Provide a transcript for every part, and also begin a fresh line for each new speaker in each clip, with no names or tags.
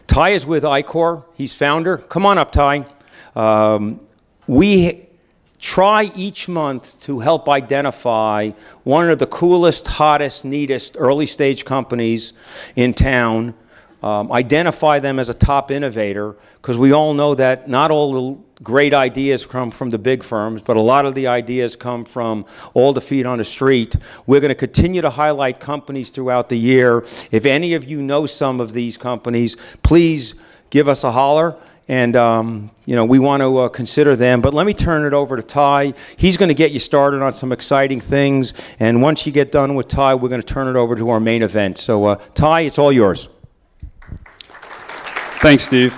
Ty is with ICHOR. He's founder. Come on up, Ty. We try each month to help identify one of the coolest, hottest, neatest early stage companies in town, identify them as a top innovator, because we all know that not all the great ideas come from the big firms, but a lot of the ideas come from all the feet on the street. We're going to continue to highlight companies throughout the year. If any of you know some of these companies, please give us a holler. And, we want to consider them. But let me turn it over to Ty. He's going to get you started on some exciting things. And once you get done with Ty, we're going to turn it over to our main event. So, Ty, it's all yours.
Thanks, Steve.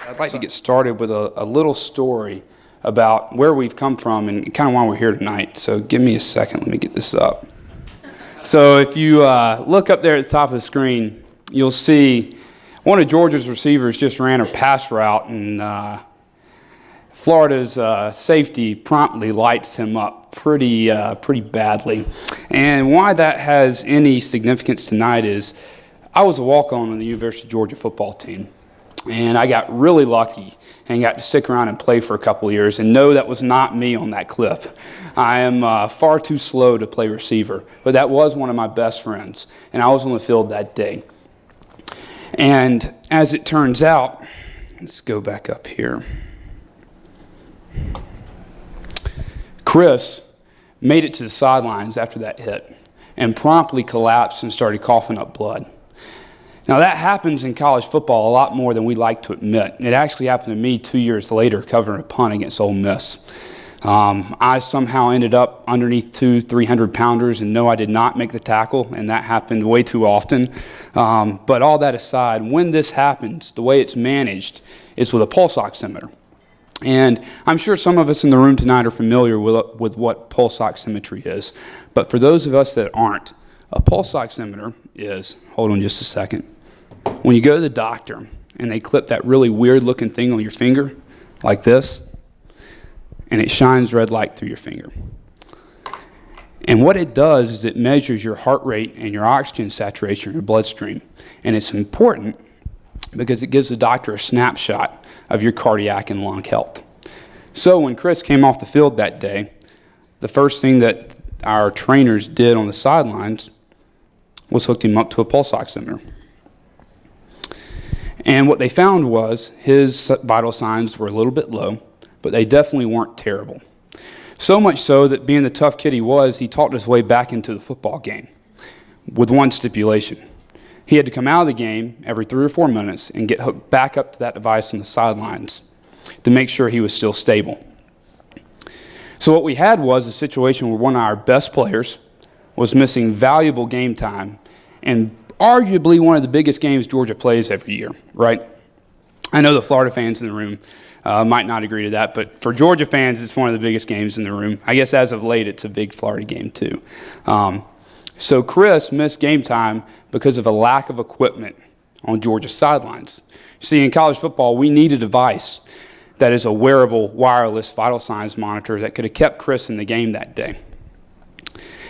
I'd like to get started with a little story about where we've come from and kind of why we're here tonight. So give me a second. Let me get this up. So if you look up there at the top of the screen, you'll see one of Georgia's receivers just ran a pass route, and Florida's safety promptly lights him up pretty badly. And why that has any significance tonight is I was a walk-on the University of Georgia football team, and I got really lucky and got to stick around and play for a couple of years. And no, that was not me on that clip. I am far too slow to play receiver, but that was one of my best friends, and I was on the field that day. And as it turns out, let's go back up here. Chris made it to the sidelines after that hit and promptly collapsed and started coughing up blood. Now that happens in college football a lot more than we like to admit. It actually happened to me 2 years later covering a punt against Ole Miss. I somehow ended up underneath 300-pounders, and no, I did not make the tackle, and that happened way too often. But all that aside, when this happens, the way it's managed is with a pulse oximeter. And I'm sure some of us in the room tonight are familiar with what pulse oximetry is. But for those of us that aren't, a pulse oximeter is, hold on just a second, when you go to the doctor and they clip that really weird-looking thing on your finger, like this, and it shines red light through your finger. And what it does is it measures your heart rate and your oxygen saturation in your bloodstream. And it's important because it gives the doctor a snapshot of your cardiac and lung health. So when Chris came off the field that day, the first thing that our trainers did on the sidelines was hooked him up to a pulse oximeter. And what they found was his vital signs were a little bit low, but they definitely weren't terrible. So much so that being the tough kid he was, he talked his way back into the football game with one stipulation. He had to come out of the game every 3 or 4 minutes and get hooked back up to that device on the sidelines to make sure he was still stable. So what we had was a situation where one of our best players was missing valuable game time and arguably one of the biggest games Georgia plays every year, right? I know the Florida fans in the room might not agree to that, but for Georgia fans, it's one of the biggest games in the room. I guess as of late, it's a big Florida game too. So Chris missed game time because of a lack of equipment on Georgia's sidelines. You see, in college football, we need a device that is a wearable, wireless vital signs monitor that could have kept Chris in the game that day.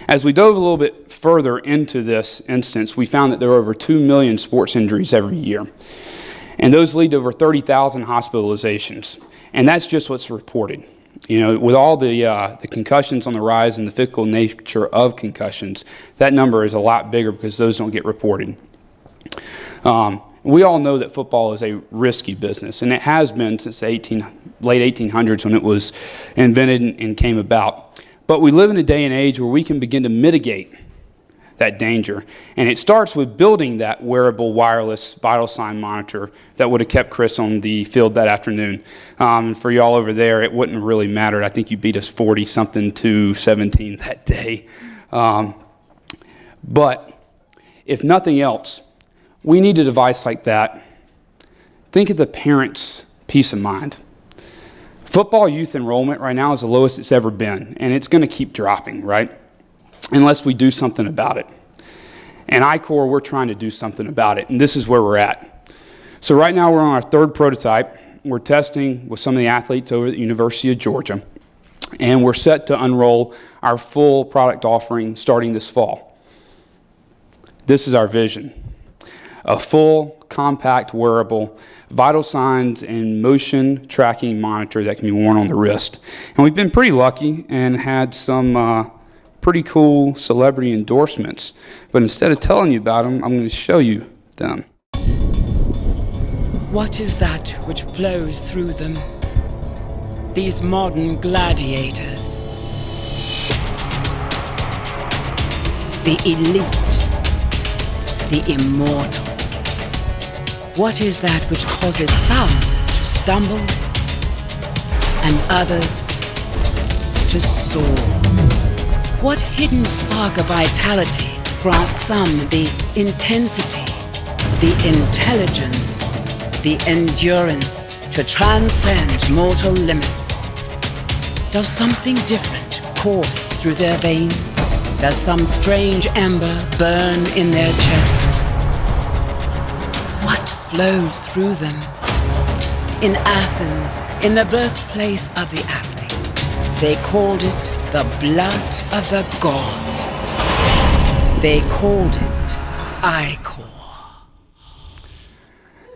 As we dove a little bit further into this instance, we found that there are over 2 million sports injuries every year. And those lead to over 30,000 hospitalizations. And that's just what's reported. You know, with all the concussions on the rise and the physical nature of concussions, that number is a lot bigger because those don't get reported. We all know that football is a risky business, and it has been since the late 1800s when it was invented and came about. But we live in a day and age where we can begin to mitigate that danger. And it starts with building that wearable wireless vital sign monitor that would have kept Chris on the field that afternoon. For y'all over there, it wouldn't have really mattered. I think you beat us 40-something to 17 that day. But if nothing else, we need a device like that. Think of the parents' peace of mind. Football youth enrollment right now is the lowest it's ever been, and it's going to keep dropping, right? Unless we do something about it. And ICHOR, we're trying to do something about it, and this is where we're at. So right now we're on our 3rd prototype. We're testing with some of the athletes over at the University of Georgia, and we're set to unroll our full product offering starting this fall. This is our vision. a full, compact, wearable, vital signs and motion tracking monitor that can be worn on the wrist. And we've been pretty lucky and had some pretty cool celebrity endorsements. But instead of telling you about them, I'm going to show you them.
What is that which flows through them? These modern gladiators. The elite. The immortal. What is that which causes some to stumble and others to soar? What hidden spark of vitality grants some the intensity, the intelligence, the endurance to transcend mortal limits? Does something different course through their veins? Does some strange ember burn in their chests? What flows through them? In Athens, in the birthplace of the athlete, they called it the blood of the gods. They called it ICHOR.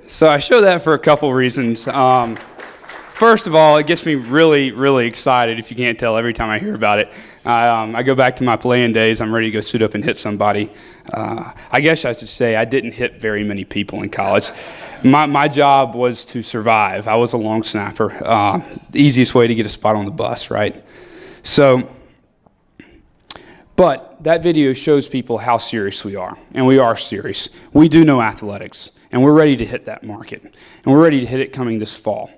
So I show that for a couple reasons. First of all, it gets me really, really excited, if you can't tell, every time I hear about it. I go back to my playing days. I'm ready to go suit up and hit somebody. I guess I should say I didn't hit very many people in college. My job was to survive. I was a long snapper. The easiest way to get a spot on the bus, right? But that video shows people how serious we are, and we are serious. We do know athletics, and we're ready to hit that market, and we're ready to hit it coming this fall.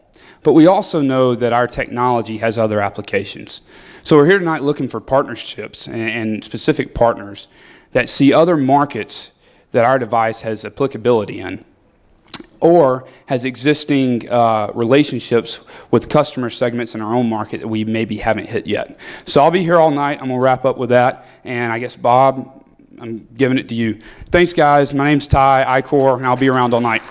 But we also know that our technology has other applications. So we're here tonight looking for partnerships and specific partners that see other markets that our device has applicability in, or has existing relationships with customer segments in our own market that we maybe haven't hit yet. So I'll be here all night. I'm going to wrap up with that. And I guess, Bob, I'm giving it to you. Thanks, guys. My name's Ty, ICHOR, and I'll be around all night.